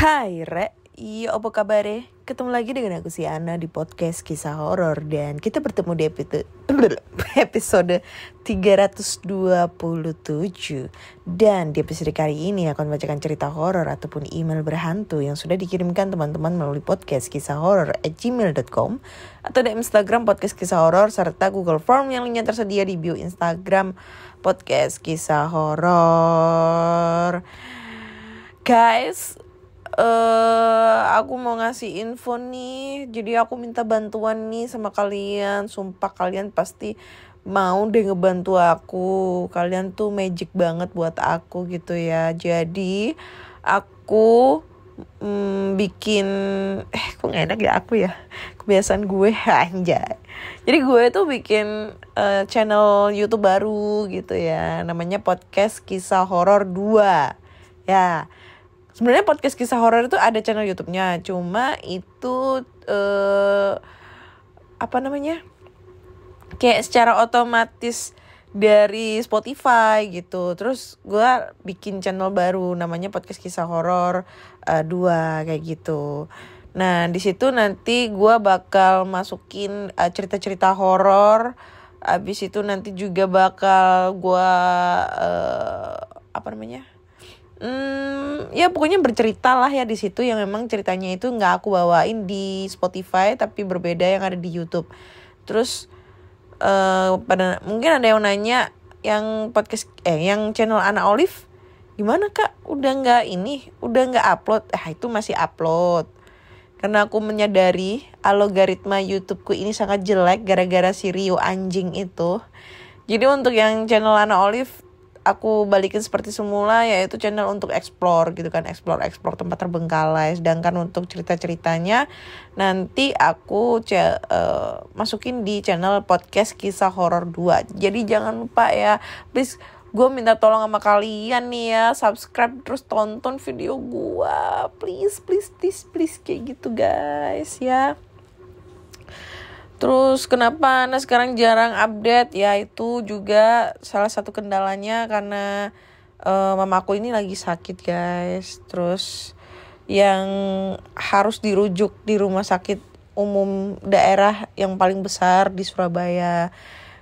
Hai Re, iya apa kabar? Ketemu lagi dengan aku si Ana di podcast kisah horor. Dan kita bertemu di episode 327. Dan di episode kali ini akan membacakan cerita horor ataupun email berhantu yang sudah dikirimkan teman-teman melalui podcast kisah horor @gmail.com atau di Instagram podcast kisah horor serta Google Form yang linknya tersedia di bio Instagram podcast kisah horor. Guys, aku mau ngasih info nih. Jadi aku minta bantuan nih sama kalian. Sumpah kalian pasti mau deh ngebantu aku. Kalian tuh magic banget buat aku gitu ya. Jadi aku bikin kok gak enak ya aku ya. Kebiasaan gue anjay. Jadi gue tuh bikin channel YouTube baru gitu ya. Namanya Podcast Kisah Horor 2. Ya. Sebenarnya podcast kisah horor itu ada channel YouTube-nya, cuma itu kayak secara otomatis dari Spotify gitu. Terus gue bikin channel baru namanya podcast kisah horor 2 kayak gitu. Nah di situ nanti gue bakal masukin cerita-cerita horor. Abis itu nanti juga bakal gue ya pokoknya bercerita lah ya di situ yang memang ceritanya itu nggak aku bawain di Spotify tapi berbeda yang ada di YouTube. Terus mungkin ada yang nanya yang yang channel Ana Olive gimana kak? Udah nggak upload? Itu masih upload. Karena aku menyadari algoritma YouTubeku ini sangat jelek gara-gara si Rio anjing itu. Jadi untuk yang channel Ana Olive aku balikin seperti semula, yaitu channel untuk explore gitu kan, explore tempat terbengkalai. Sedangkan untuk cerita-ceritanya nanti aku masukin di channel podcast kisah horor 2. Jadi jangan lupa ya, please, gue minta tolong sama kalian nih ya, subscribe terus tonton video gue, please kayak gitu guys ya. Terus kenapa Ana sekarang jarang update? Ya itu juga salah satu kendalanya karena mamaku ini lagi sakit guys. Terus yang harus dirujuk di rumah sakit umum daerah yang paling besar di Surabaya.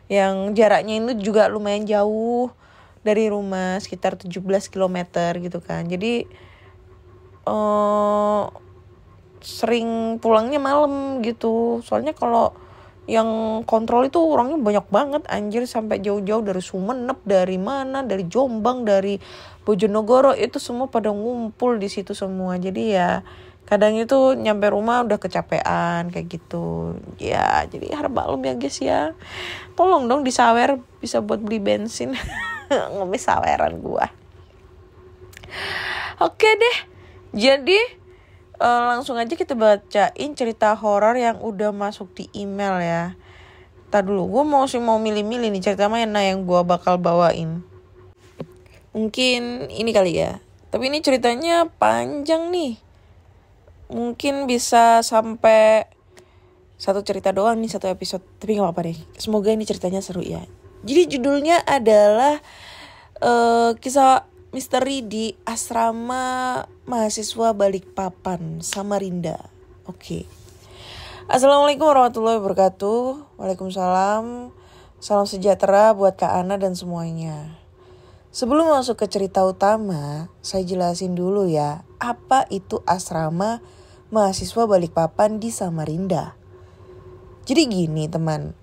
Yang jaraknya itu juga lumayan jauh dari rumah, sekitar 17 km gitu kan. Jadi sering pulangnya malam gitu. Soalnya kalau yang kontrol itu orangnya banyak banget anjir, sampai jauh-jauh dari Sumeneb, dari mana, dari Jombang, dari Bojonegoro, itu semua pada ngumpul di situ semua. Jadi ya kadang itu nyampe rumah udah kecapean kayak gitu. Ya jadi harap maklum ya guys ya. Tolong dong disawer bisa buat beli bensin. Ngemis saweran gua. Oke deh. Jadi langsung aja kita bacain cerita horor yang udah masuk di email ya. Ntar dulu, gue mau milih-milih nih cerita mana yang gue bakal bawain. Mungkin ini kali ya. Tapi ini ceritanya panjang nih. Mungkin bisa sampai satu cerita doang nih, satu episode. Tapi gak apa-apa deh. Semoga ini ceritanya seru ya. Jadi judulnya adalah kisah misteri di asrama mahasiswa Balikpapan, Samarinda. Oke. Assalamualaikum warahmatullahi wabarakatuh. Waalaikumsalam. Salam sejahtera buat Kak Ana dan semuanya. Sebelum masuk ke cerita utama, saya jelasin dulu ya, apa itu asrama mahasiswa Balikpapan di Samarinda. Jadi gini teman,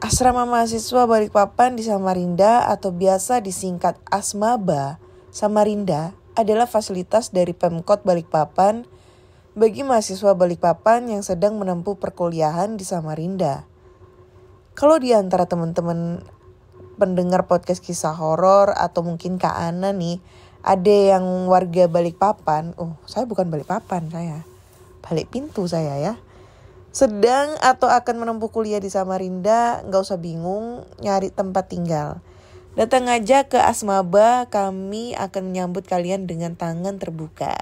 asrama mahasiswa Balikpapan di Samarinda atau biasa disingkat Asmaba Samarinda adalah fasilitas dari Pemkot Balikpapan bagi mahasiswa Balikpapan yang sedang menempuh perkuliahan di Samarinda. Kalau di antara teman-teman pendengar podcast kisah horor atau mungkin Kak Ana nih, ada yang warga Balikpapan, saya bukan Balikpapan, saya Balik Pintu saya ya. Sedang atau akan menempuh kuliah di Samarinda, gak usah bingung nyari tempat tinggal. Datang aja ke Asmaba, kami akan menyambut kalian dengan tangan terbuka.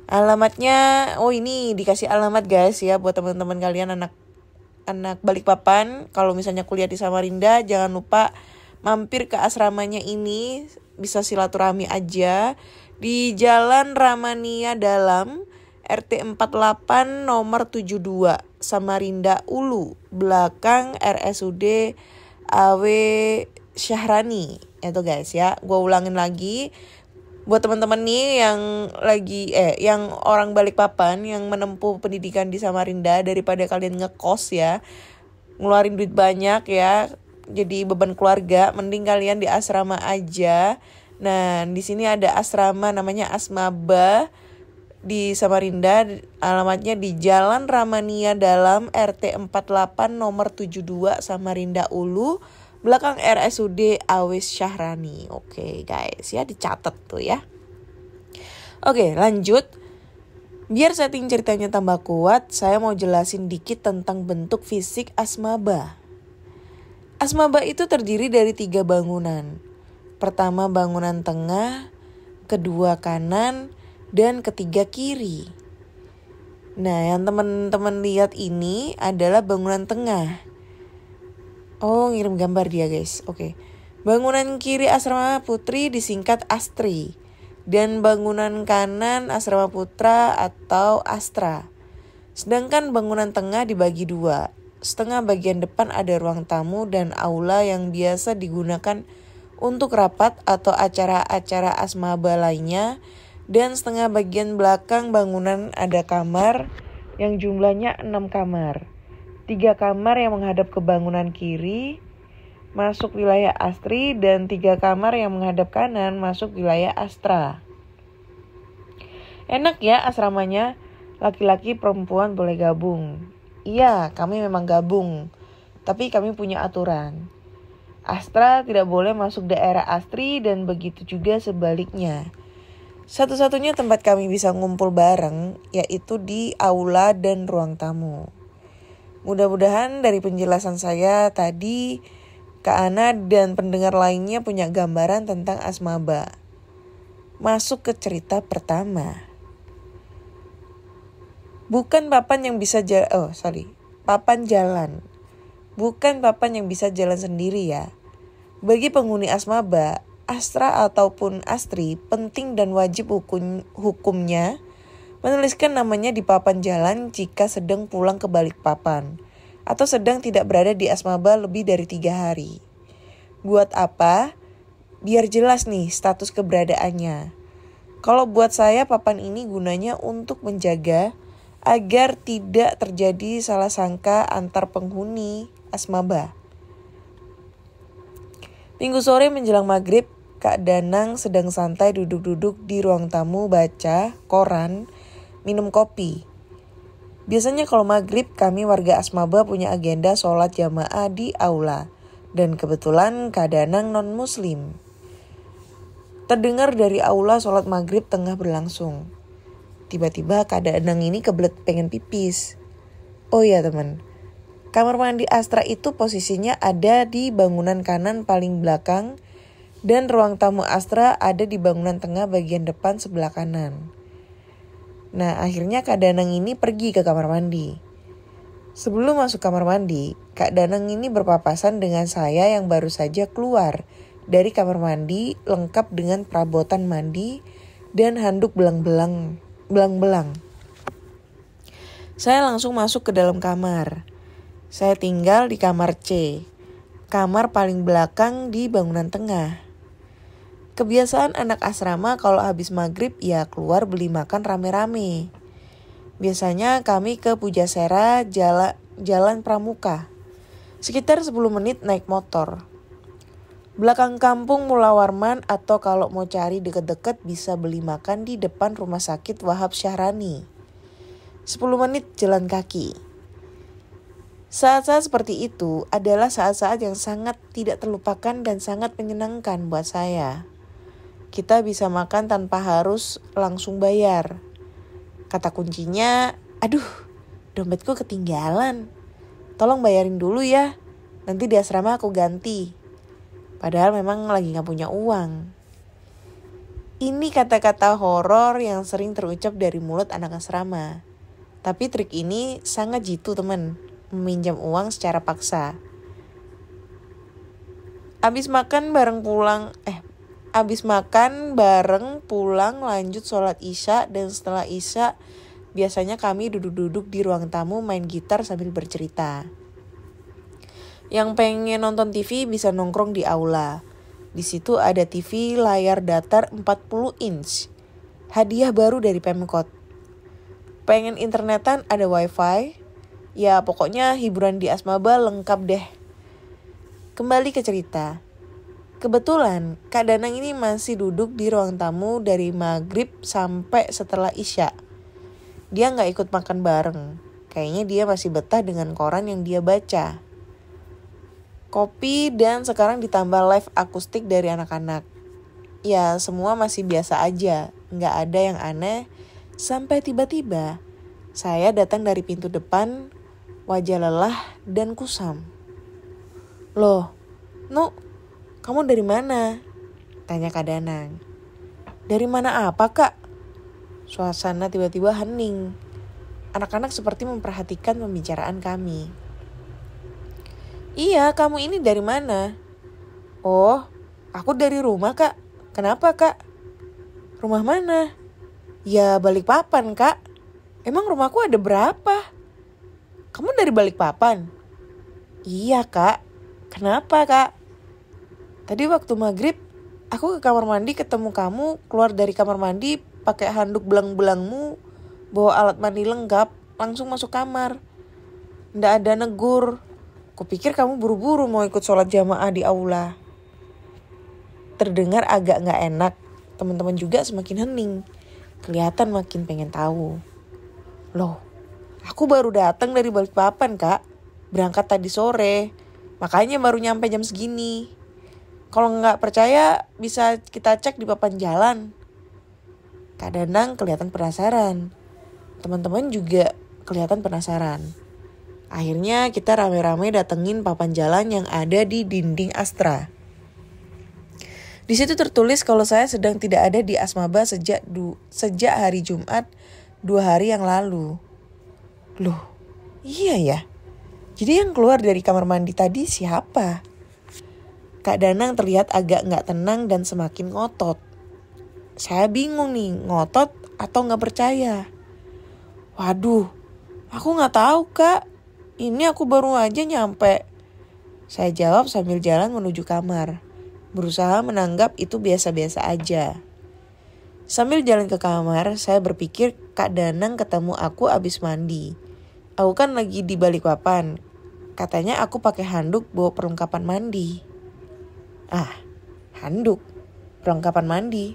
Alamatnya, ini dikasih alamat guys ya buat teman-teman kalian anak Balikpapan. Kalau misalnya kuliah di Samarinda, jangan lupa mampir ke asramanya ini, bisa silaturahmi aja. Di Jalan Ramania Dalam, RT 48 nomor 72, Samarinda Ulu, belakang RSUD AW Syahrani. Itu guys ya, gue ulangin lagi. Buat teman-teman nih yang orang Balikpapan yang menempuh pendidikan di Samarinda, daripada kalian ngekos ya, ngeluarin duit banyak ya, jadi beban keluarga, mending kalian di asrama aja. Nah, di sini ada asrama namanya Asmaba di Samarinda, alamatnya di Jalan Ramania Dalam, RT 48 nomor 72, Samarinda Ulu, belakang RSUD Awis Syahrani. Oke guys ya, dicatat tuh ya. Oke lanjut. Biar setting ceritanya tambah kuat, saya mau jelasin dikit tentang bentuk fisik Asmaba. Asmaba itu terdiri dari 3 bangunan. Pertama bangunan tengah, kedua kanan, dan ketiga kiri. Nah, yang teman-teman lihat ini adalah bangunan tengah. Oh, ngirim gambar dia guys. Oke. Bangunan kiri asrama putri disingkat Astri. Dan bangunan kanan asrama putra atau Astra. Sedangkan bangunan tengah dibagi 2. Setengah bagian depan ada ruang tamu dan aula yang biasa digunakan untuk rapat atau acara-acara asmaba lainnya. Dan setengah bagian belakang bangunan ada kamar yang jumlahnya 6 kamar. 3 kamar yang menghadap ke bangunan kiri masuk wilayah Astri, dan 3 kamar yang menghadap kanan masuk wilayah Astra. Enak ya asramanya, laki-laki perempuan boleh gabung. Iya, kami memang gabung, tapi kami punya aturan. Astra tidak boleh masuk daerah Astri dan begitu juga sebaliknya. Satu-satunya tempat kami bisa ngumpul bareng yaitu di aula dan ruang tamu. Mudah-mudahan dari penjelasan saya tadi, Kak Ana dan pendengar lainnya punya gambaran tentang asmaba. Masuk ke cerita pertama. Papan jalan. Bukan papan yang bisa jalan sendiri ya. Bagi penghuni asmaba, Astra ataupun Astri penting dan wajib hukumnya menuliskan namanya di papan jalan jika sedang pulang ke Balikpapan atau sedang tidak berada di asmaba lebih dari 3 hari. Buat apa? Biar jelas nih status keberadaannya. Kalau buat saya papan ini gunanya untuk menjaga agar tidak terjadi salah sangka antar penghuni asmaba. Minggu sore menjelang maghrib, Kak Danang sedang santai duduk-duduk di ruang tamu baca koran, minum kopi. Biasanya kalau maghrib kami warga asmaba punya agenda sholat jamaah di aula. Dan kebetulan Kak Danang non-muslim. Terdengar dari aula sholat maghrib tengah berlangsung. Tiba-tiba Kak Danang ini kebelet pengen pipis. Oh iya teman, kamar mandi Astra itu posisinya ada di bangunan kanan paling belakang. Dan ruang tamu Astra ada di bangunan tengah bagian depan sebelah kanan. Nah, akhirnya Kak Danang ini pergi ke kamar mandi. Sebelum masuk kamar mandi, Kak Danang ini berpapasan dengan saya yang baru saja keluar dari kamar mandi lengkap dengan perabotan mandi dan handuk belang-belang. Saya langsung masuk ke dalam kamar. Saya tinggal di kamar C, kamar paling belakang di bangunan tengah. Kebiasaan anak asrama kalau habis maghrib ya keluar beli makan rame-rame. Biasanya kami ke Pujasera Jalan Pramuka. Sekitar 10 menit naik motor. Belakang kampung Mula Warman atau kalau mau cari deket-deket bisa beli makan di depan rumah sakit Wahab Syahrani. 10 menit jalan kaki. Saat-saat seperti itu adalah saat-saat yang sangat tidak terlupakan dan sangat menyenangkan buat saya. Kita bisa makan tanpa harus langsung bayar. Kata kuncinya, aduh, dompetku ketinggalan. Tolong bayarin dulu ya, nanti di asrama aku ganti. Padahal memang lagi gak punya uang. Ini kata-kata horor yang sering terucap dari mulut anak asrama. Tapi trik ini sangat jitu teman, meminjam uang secara paksa. Abis makan bareng pulang, Abis makan bareng, pulang, lanjut sholat isya. Dan setelah isya, biasanya kami duduk-duduk di ruang tamu main gitar sambil bercerita. Yang pengen nonton TV bisa nongkrong di aula. Di situ ada TV layar datar 40 inch. Hadiah baru dari Pemkot. Pengen internetan ada wifi. Ya pokoknya hiburan di Asmaba lengkap deh. Kembali ke cerita. Kebetulan Kak Danang ini masih duduk di ruang tamu dari maghrib sampai setelah isya. Dia gak ikut makan bareng. Kayaknya dia masih betah dengan koran yang dia baca. Kopi dan sekarang ditambah live akustik dari anak-anak. Ya semua masih biasa aja. Gak ada yang aneh. Sampai tiba-tiba saya datang dari pintu depan, wajah lelah dan kusam. Loh, Nu, kamu dari mana? Tanya Kak Danang. Dari mana apa, Kak? Suasana tiba-tiba hening. Anak-anak seperti memperhatikan pembicaraan kami. Iya, kamu ini dari mana? Oh, aku dari rumah, Kak. Kenapa, Kak? Rumah mana? Ya, Balikpapan, Kak. Emang rumahku ada berapa? Kamu dari Balikpapan? Iya, Kak. Kenapa, Kak? Tadi waktu maghrib, aku ke kamar mandi ketemu kamu keluar dari kamar mandi pakai handuk belang-belangmu, bawa alat mandi lengkap, langsung masuk kamar. Nggak ada negur. Kupikir kamu buru-buru mau ikut sholat jamaah di aula. Terdengar agak nggak enak. Teman-teman juga semakin hening. Kelihatan makin pengen tahu. Loh, aku baru datang dari Balikpapan, Kak. Berangkat tadi sore. Makanya baru nyampe jam segini. Kalau nggak percaya bisa kita cek di papan jalan. Kak Danang kelihatan penasaran. Teman-teman juga kelihatan penasaran. Akhirnya kita rame-rame datengin papan jalan yang ada di dinding Astra. Di situ tertulis kalau saya sedang tidak ada di Asmaba sejak hari Jumat 2 hari yang lalu. Loh, iya ya. Jadi yang keluar dari kamar mandi tadi siapa? Kak Danang terlihat agak gak tenang dan semakin ngotot. Saya bingung nih, ngotot atau gak percaya. Waduh, aku gak tahu, Kak. Ini aku baru aja nyampe. Saya jawab sambil jalan menuju kamar. Berusaha menanggap itu biasa-biasa aja. Sambil jalan ke kamar, saya berpikir Kak Danang ketemu aku abis mandi. Aku kan lagi di Balikpapan. Katanya aku pakai handuk bawa perlengkapan mandi. Handuk, perlengkapan mandi.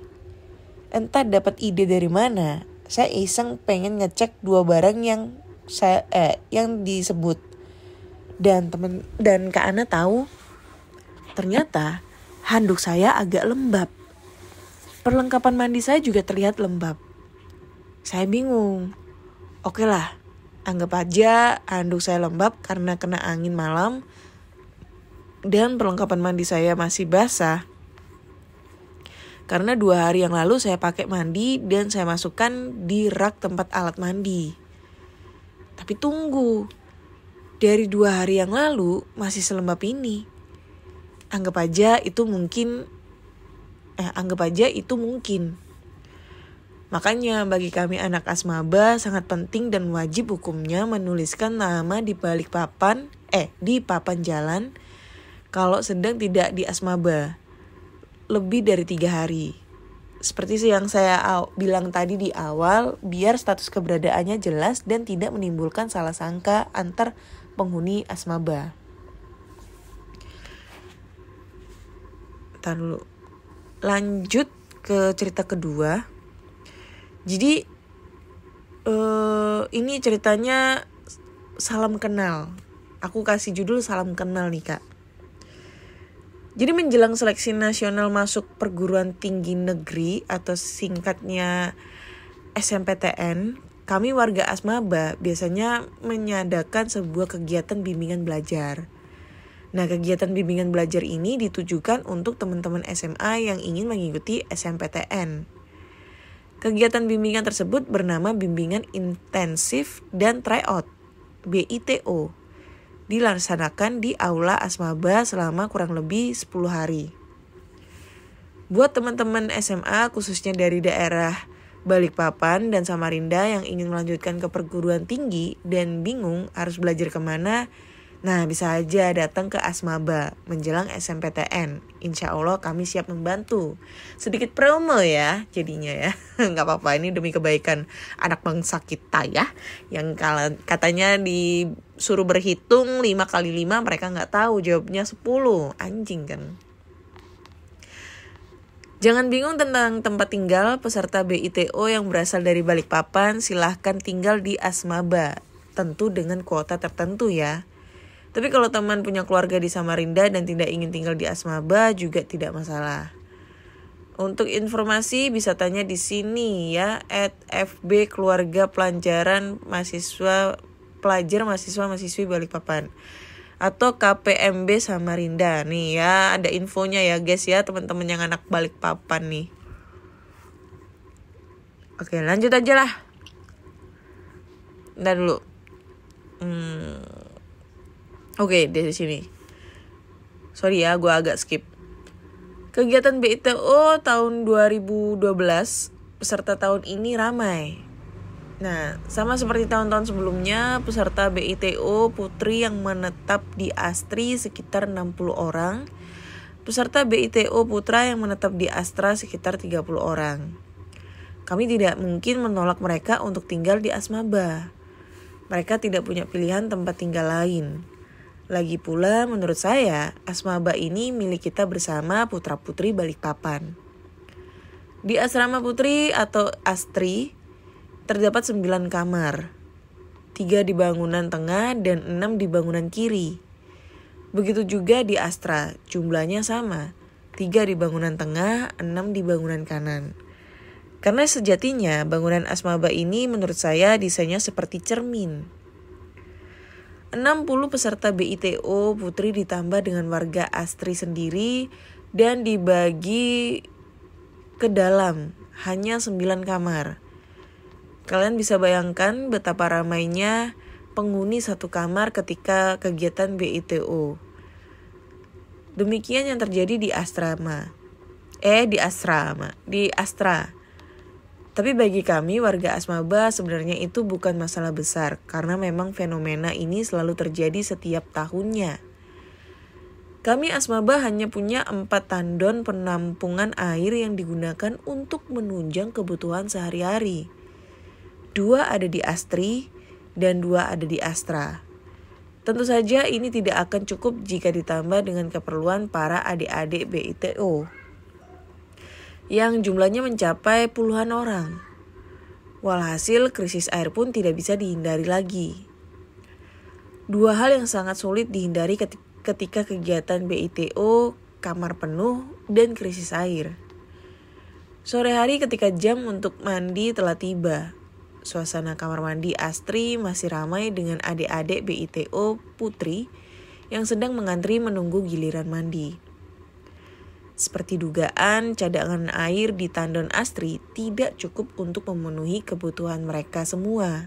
Entah dapat ide dari mana. Saya iseng pengen ngecek 2 barang yang disebut. Dan Kak Ana tahu, ternyata handuk saya agak lembab. Perlengkapan mandi saya juga terlihat lembab. Saya bingung. Oke lah, anggap aja handuk saya lembab karena kena angin malam. Dan perlengkapan mandi saya masih basah. Karena 2 hari yang lalu saya pakai mandi dan saya masukkan di rak tempat alat mandi. Tapi tunggu. Dari 2 hari yang lalu masih selembab ini. Anggap aja itu mungkin. Makanya bagi kami anak Asmaba sangat penting dan wajib hukumnya menuliskan nama di di papan jalan kalau sedang tidak di Asmaba lebih dari 3 hari. Seperti yang saya bilang tadi di awal, biar status keberadaannya jelas dan tidak menimbulkan salah sangka antar penghuni Asmaba. Ntar dulu. Lanjut ke cerita kedua. Jadi ini ceritanya salam kenal. Aku kasih judul salam kenal nih, Kak. Jadi menjelang seleksi nasional masuk perguruan tinggi negeri atau singkatnya SMPTN, kami warga Asmaba biasanya menyadakan sebuah kegiatan bimbingan belajar. Nah, kegiatan bimbingan belajar ini ditujukan untuk teman-teman SMA yang ingin mengikuti SMPTN. Kegiatan bimbingan tersebut bernama Bimbingan Intensif dan Tryout, BITO. Dilaksanakan di Aula Asmaba selama kurang lebih 10 hari. Buat teman-teman SMA khususnya dari daerah Balikpapan dan Samarinda yang ingin melanjutkan ke perguruan tinggi dan bingung harus belajar kemana, nah bisa aja datang ke Asmaba menjelang SMPTN. Insya Allah kami siap membantu. Sedikit promo ya jadinya ya. Gak apa-apa, ini demi kebaikan anak bangsa kita ya. Yang katanya disuruh berhitung 5 kali 5 mereka gak tahu jawabnya 10. Anjing kan. Jangan bingung tentang tempat tinggal peserta BITO yang berasal dari Balikpapan, silahkan tinggal di Asmaba. Tentu dengan kuota tertentu ya. Tapi kalau teman punya keluarga di Samarinda dan tidak ingin tinggal di Asmaba juga tidak masalah. Untuk informasi bisa tanya di sini ya, @FB Keluarga Pelajaran Mahasiswa Pelajar Mahasiswa Mahasiswi Balikpapan. Atau KPMB Samarinda. Nih ya, ada infonya ya guys ya, teman-teman yang anak Balikpapan nih. Oke, lanjut aja lah. Ntar dulu. Oke, dari sini. Sorry ya, gue agak skip. Kegiatan BITO tahun 2012, peserta tahun ini ramai. Nah, sama seperti tahun-tahun sebelumnya, peserta BITO putri yang menetap di Astri sekitar 60 orang. Peserta BITO putra yang menetap di Astra sekitar 30 orang. Kami tidak mungkin menolak mereka untuk tinggal di Asmaba. Mereka tidak punya pilihan tempat tinggal lain. Lagi pula menurut saya, Asmaba ini milik kita bersama putra-putri Balikpapan. Di asrama putri atau Astri, terdapat 9 kamar, 3 di bangunan tengah dan 6 di bangunan kiri. Begitu juga di Astra, jumlahnya sama, 3 di bangunan tengah, 6 di bangunan kanan. Karena sejatinya bangunan Asmaba ini menurut saya desainnya seperti cermin. 60 peserta BITO putri ditambah dengan warga Astri sendiri dan dibagi ke dalam, hanya 9 kamar. Kalian bisa bayangkan betapa ramainya penghuni satu kamar ketika kegiatan BITO. Demikian yang terjadi di Astra. Tapi bagi kami warga Asmaba sebenarnya itu bukan masalah besar karena memang fenomena ini selalu terjadi setiap tahunnya. Kami Asmaba hanya punya 4 tandon penampungan air yang digunakan untuk menunjang kebutuhan sehari-hari. 2 ada di Astri dan 2 ada di Astra. Tentu saja ini tidak akan cukup jika ditambah dengan keperluan para adik-adik BITO yang jumlahnya mencapai puluhan orang. Walhasil krisis air pun tidak bisa dihindari lagi. 2 hal yang sangat sulit dihindari ketika kegiatan BITO, kamar penuh dan krisis air. Sore hari ketika jam untuk mandi telah tiba, suasana kamar mandi Astri masih ramai dengan adik-adik BITO putri yang sedang mengantri menunggu giliran mandi. Seperti dugaan, cadangan air di tandon Astri tidak cukup untuk memenuhi kebutuhan mereka semua.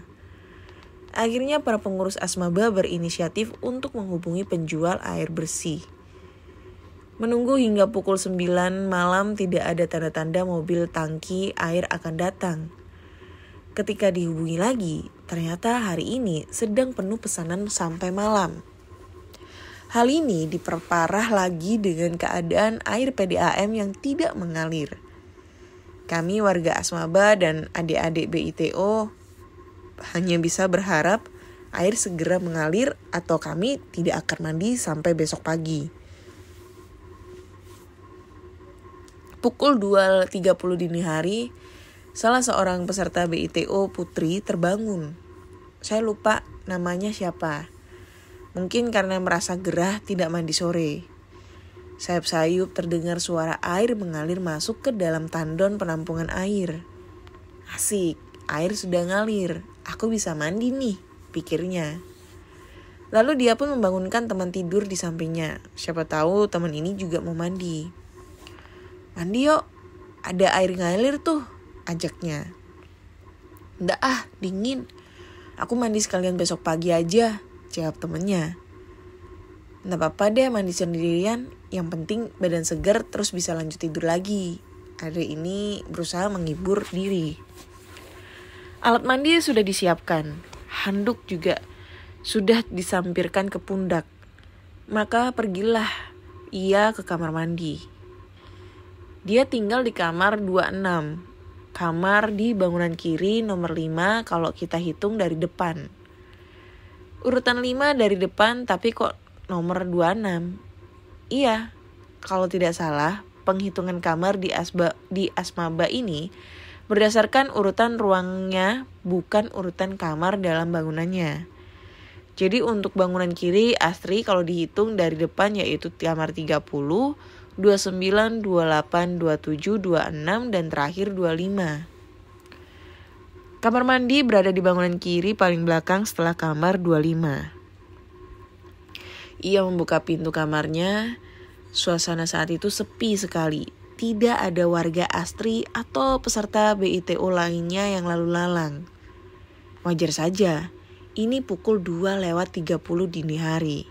Akhirnya para pengurus Asmaba berinisiatif untuk menghubungi penjual air bersih. Menunggu hingga pukul 9 malam tidak ada tanda-tanda mobil tangki air akan datang. Ketika dihubungi lagi, ternyata hari ini sedang penuh pesanan sampai malam. Hal ini diperparah lagi dengan keadaan air PDAM yang tidak mengalir. Kami warga Asmaba dan adik-adik BITO hanya bisa berharap air segera mengalir atau kami tidak akan mandi sampai besok pagi. Pukul 2.30 dini hari, salah seorang peserta BITO putri terbangun. Saya lupa namanya siapa. Mungkin karena merasa gerah tidak mandi sore. Sayup-sayup terdengar suara air mengalir masuk ke dalam tandon penampungan air. Asik, air sudah ngalir. Aku bisa mandi nih, pikirnya. Lalu dia pun membangunkan teman tidur di sampingnya. Siapa tahu teman ini juga mau mandi. Mandi yuk, ada air ngalir tuh, ajaknya. Nggak dingin. Aku mandi sekalian besok pagi aja, jawab temennya. Nggak apa-apa deh mandi sendirian, yang penting badan segar terus bisa lanjut tidur lagi. Hari ini berusaha menghibur diri. Alat mandi sudah disiapkan, handuk juga sudah disampirkan ke pundak. Maka pergilah ia ke kamar mandi. Dia tinggal di kamar 26, kamar di bangunan kiri nomor 5 kalau kita hitung dari depan. Urutan 5 dari depan tapi kok nomor 26. Iya, kalau tidak salah, penghitungan kamar di Asmaba ini berdasarkan urutan ruangnya, bukan urutan kamar dalam bangunannya. Jadi untuk bangunan kiri Astri kalau dihitung dari depan yaitu kamar 30, 29, 28, 27, 26 dan terakhir 25. Kamar mandi berada di bangunan kiri paling belakang setelah kamar 25. Ia membuka pintu kamarnya. Suasana saat itu sepi sekali. Tidak ada warga Astri atau peserta BITO lainnya yang lalu lalang. Wajar saja, ini pukul 2:30 dini hari.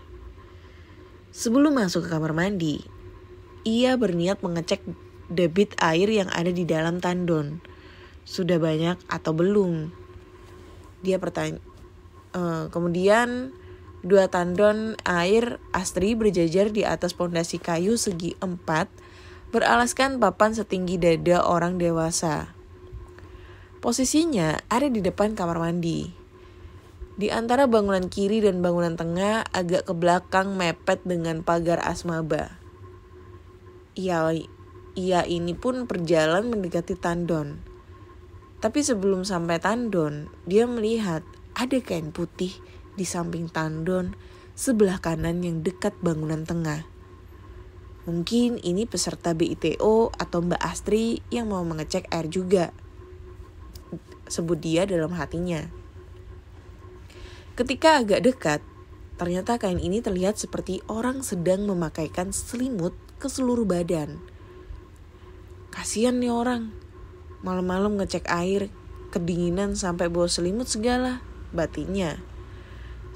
Sebelum masuk ke kamar mandi, ia berniat mengecek debit air yang ada di dalam tandon. Sudah banyak atau belum? Dia bertanya. Kemudian 2 tandon air Astri berjajar di atas pondasi kayu segi 4 beralaskan papan setinggi dada orang dewasa. Posisinya ada di depan kamar mandi. Di antara bangunan kiri dan bangunan tengah agak ke belakang mepet dengan pagar Asmaba. Ia ini pun berjalan mendekati tandon. Tapi sebelum sampai tandon, dia melihat ada kain putih di samping tandon sebelah kanan yang dekat bangunan tengah. Mungkin ini peserta BITO atau Mbak Astri yang mau mengecek air juga, sebut dia dalam hatinya. Ketika agak dekat, ternyata kain ini terlihat seperti orang sedang memakaikan selimut ke seluruh badan. Kasian nih orang, malam-malam ngecek air, kedinginan sampai bawa selimut segala, batinnya.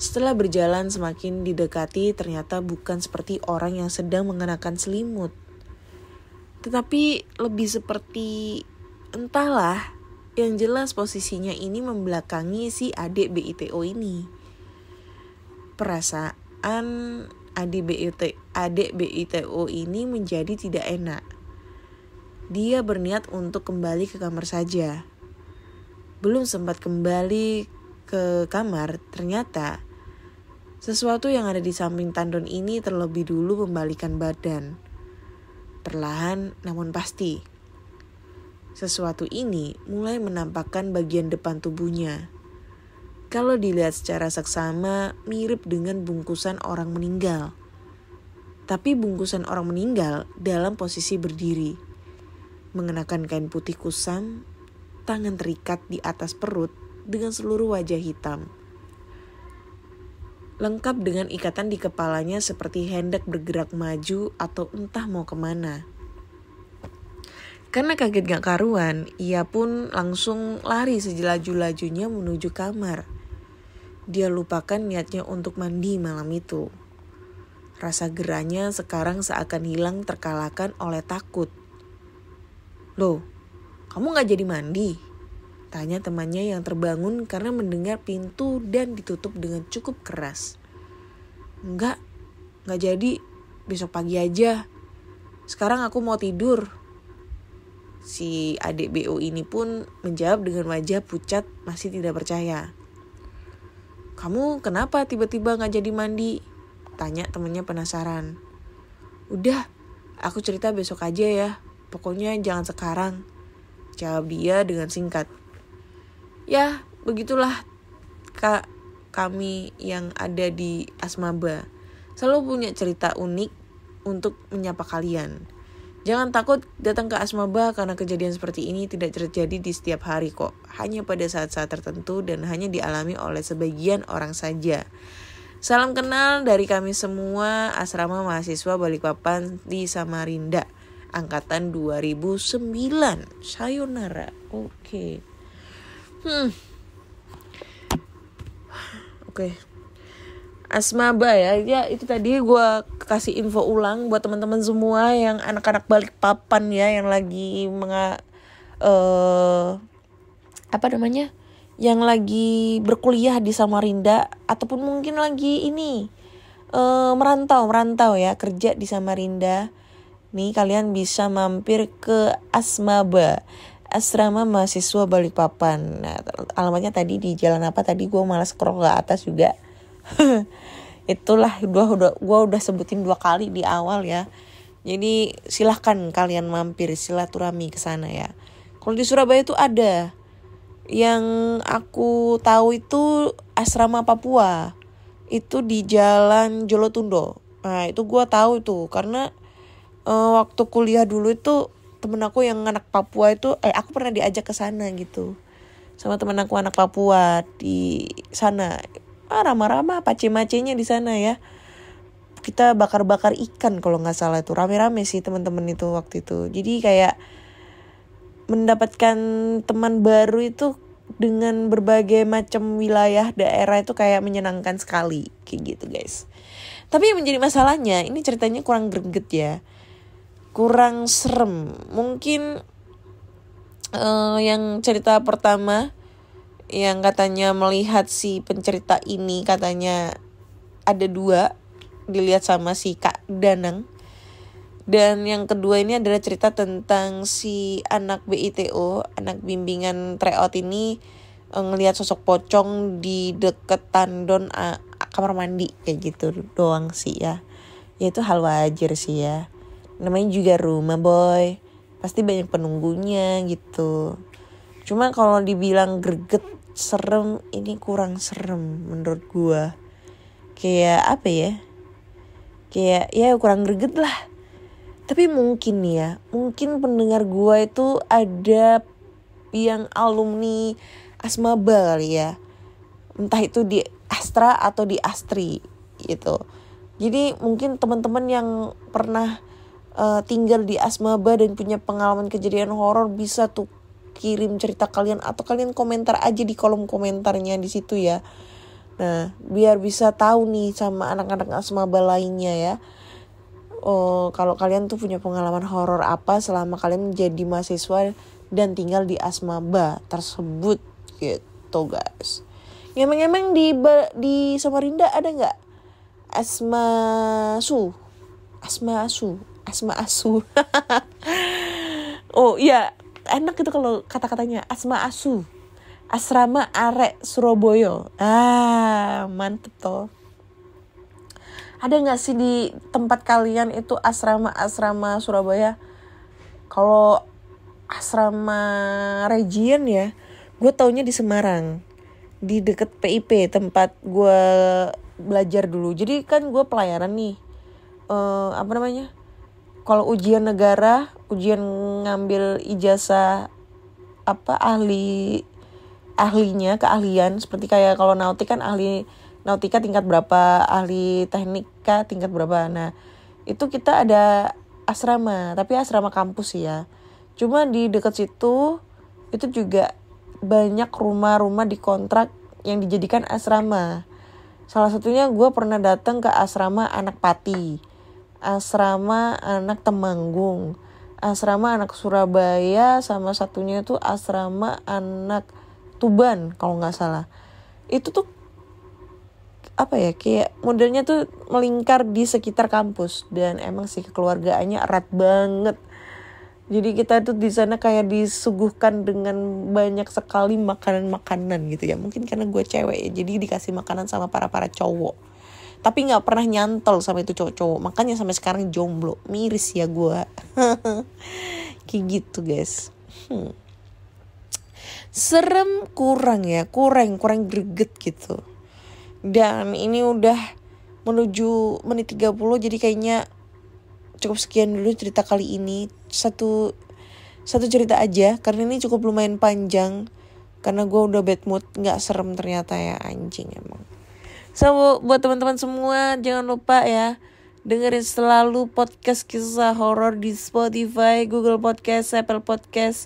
Setelah berjalan semakin didekati, ternyata bukan seperti orang yang sedang mengenakan selimut. Tetapi lebih seperti, entahlah, yang jelas posisinya ini membelakangi si adik BITO ini. Perasaan adik BITO ini menjadi tidak enak. Dia berniat untuk kembali ke kamar saja. Belum sempat kembali ke kamar, ternyata sesuatu yang ada di samping tandon ini terlebih dulu membalikan badan. Perlahan namun pasti. Sesuatu ini mulai menampakkan bagian depan tubuhnya. Kalau dilihat secara seksama, mirip dengan bungkusan orang meninggal. Tapi bungkusan orang meninggal dalam posisi berdiri. Mengenakan kain putih kusam, tangan terikat di atas perut dengan seluruh wajah hitam. Lengkap dengan ikatan di kepalanya seperti hendak bergerak maju atau entah mau kemana. Karena kaget gak karuan, ia pun langsung lari sejelaju-lajunya menuju kamar. Dia lupakan niatnya untuk mandi malam itu. Rasa gerahnya sekarang seakan hilang terkalahkan oleh takut. "Loh, kamu gak jadi mandi?" tanya temannya yang terbangun karena mendengar pintu dan ditutup dengan cukup keras. Enggak jadi, besok pagi aja. Sekarang aku mau tidur." Si adik BO ini pun menjawab dengan wajah pucat masih tidak percaya. "Kamu kenapa tiba-tiba gak jadi mandi?" tanya temannya penasaran. "Udah, aku cerita besok aja ya. Pokoknya jangan sekarang," jawab dia dengan singkat. Ya, begitulah kami yang ada di Asmaba. Selalu punya cerita unik untuk menyapa kalian. Jangan takut datang ke Asmaba karena kejadian seperti ini tidak terjadi di setiap hari kok. Hanya pada saat-saat tertentu dan hanya dialami oleh sebagian orang saja. Salam kenal dari kami semua, Asrama Mahasiswa Balikpapan di Samarinda, Angkatan 2009. Sayonara. Oke. Oke. Asmaba ya itu tadi gue kasih info ulang buat teman-teman semua yang anak-anak Balikpapan ya, yang lagi yang lagi berkuliah di Samarinda ataupun mungkin lagi merantau ya, kerja di Samarinda. Nih kalian bisa mampir ke Asmaba, Asrama Mahasiswa Balikpapan. Nah, alamatnya tadi di jalan apa tadi, gue malas scroll ke atas juga. Itulah gue udah sebutin 2 kali di awal ya. Jadi silahkan kalian mampir silaturahmi ke sana ya. Kalau di Surabaya itu ada, yang aku tahu itu Asrama Papua, itu di Jalan Jolotundo. Nah itu gue tahu itu karena waktu kuliah dulu itu temen aku yang anak Papua itu aku pernah diajak ke sana gitu sama temen aku anak Papua di sana. Ramah-ramah pace-macenya di sana ya. Kita bakar-bakar ikan kalau nggak salah, itu rame-rame sih teman-teman itu waktu itu. Jadi kayak mendapatkan teman baru itu dengan berbagai macam wilayah daerah itu kayak menyenangkan sekali kayak gitu guys. Tapi yang menjadi masalahnya ini ceritanya kurang greget ya, kurang serem. Mungkin yang cerita pertama yang katanya melihat si pencerita ini, katanya ada 2 dilihat sama si Kak Danang. Dan yang kedua ini adalah cerita tentang si anak BITO, anak bimbingan tryout ini ngelihat sosok pocong di deket tandon kamar mandi kayak gitu doang sih ya. Ya itu hal wajar sih ya. Namanya juga rumah boy, pasti banyak penunggunya gitu. Cuma kalau dibilang greget serem, ini kurang serem menurut gua. Kayak apa ya? Kayak ya kurang greget lah. Tapi mungkin ya, mungkin pendengar gua itu ada yang alumni Asmaba kali ya. Entah itu di Astra atau di Astri gitu. Jadi mungkin teman-teman yang pernah tinggal di Asmaba dan punya pengalaman kejadian horor bisa tuh kirim cerita kalian atau kalian komentar aja di kolom komentarnya di situ ya. Nah, biar bisa tahu nih sama anak-anak Asmaba lainnya ya. Kalau kalian tuh punya pengalaman horor apa selama kalian menjadi mahasiswa dan tinggal di Asmaba tersebut gitu guys. Ngemeng-ngemeng di Samarinda ada nggak Asma Asu? Oh iya, enak itu kalau kata-katanya Asma Asu, Asrama Arek Surabaya. Mantep toh. Ada nggak sih di tempat kalian itu asrama Surabaya? Kalau asrama Region ya, gue taunya di Semarang, di deket PIP tempat gue belajar dulu. Jadi kan gue pelayaran nih, kalau ujian negara, ujian ngambil ijazah keahlian seperti kayak kalau nautik kan ahli nautika tingkat berapa, ahli teknika tingkat berapa. Nah itu kita ada asrama, tapi asrama kampus ya. Cuma di dekat situ itu juga banyak rumah-rumah dikontrak yang dijadikan asrama. Salah satunya gue pernah datang ke asrama anak Pati, asrama anak Temanggung, asrama anak Surabaya, sama satunya itu asrama anak Tuban kalau nggak salah. Itu tuh kayak modelnya tuh melingkar di sekitar kampus dan emang sih kekeluargaannya erat banget. Jadi kita tuh di sana kayak disuguhkan dengan banyak sekali makanan-makanan gitu ya. Mungkin karena gue cewek ya, jadi dikasih makanan sama para cowok. Tapi nggak pernah nyantol sama itu cowok-cowok. Makanya sampai sekarang jomblo. Miris ya gue. Kayak gitu guys. Serem kurang greget gitu. Dan ini udah menuju menit 30, jadi kayaknya cukup sekian dulu cerita kali ini. Satu cerita aja karena ini cukup lumayan panjang, karena gue udah bad mood, gak serem ternyata ya, anjing emang. So buat teman-teman semua jangan lupa ya, dengerin selalu podcast kisah horor di Spotify, Google Podcast, Apple Podcast.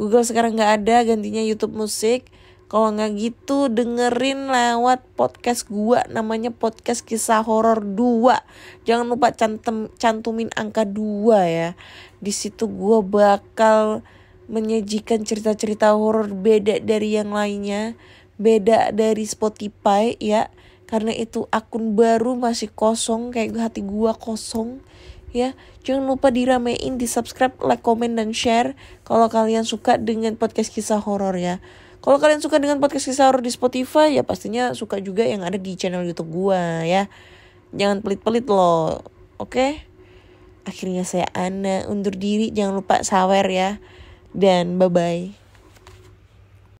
Google sekarang gak ada, gantinya YouTube Musik. Kalau nggak gitu dengerin lewat podcast gua, namanya podcast kisah horor 2. Jangan lupa cantumin angka 2 ya. Di situ gua bakal menyajikan cerita-cerita horor beda dari yang lainnya, beda dari Spotify ya. Karena itu akun baru, masih kosong, kayak hati gua kosong ya. Jangan lupa diramein, di subscribe, like, comment, dan share kalau kalian suka dengan podcast kisah horor ya. Kalau kalian suka dengan podcast kisah horor di Spotify, ya pastinya suka juga yang ada di channel YouTube gua ya. Jangan pelit-pelit loh, oke? Akhirnya saya Ana undur diri, jangan lupa sawer ya. Dan bye-bye.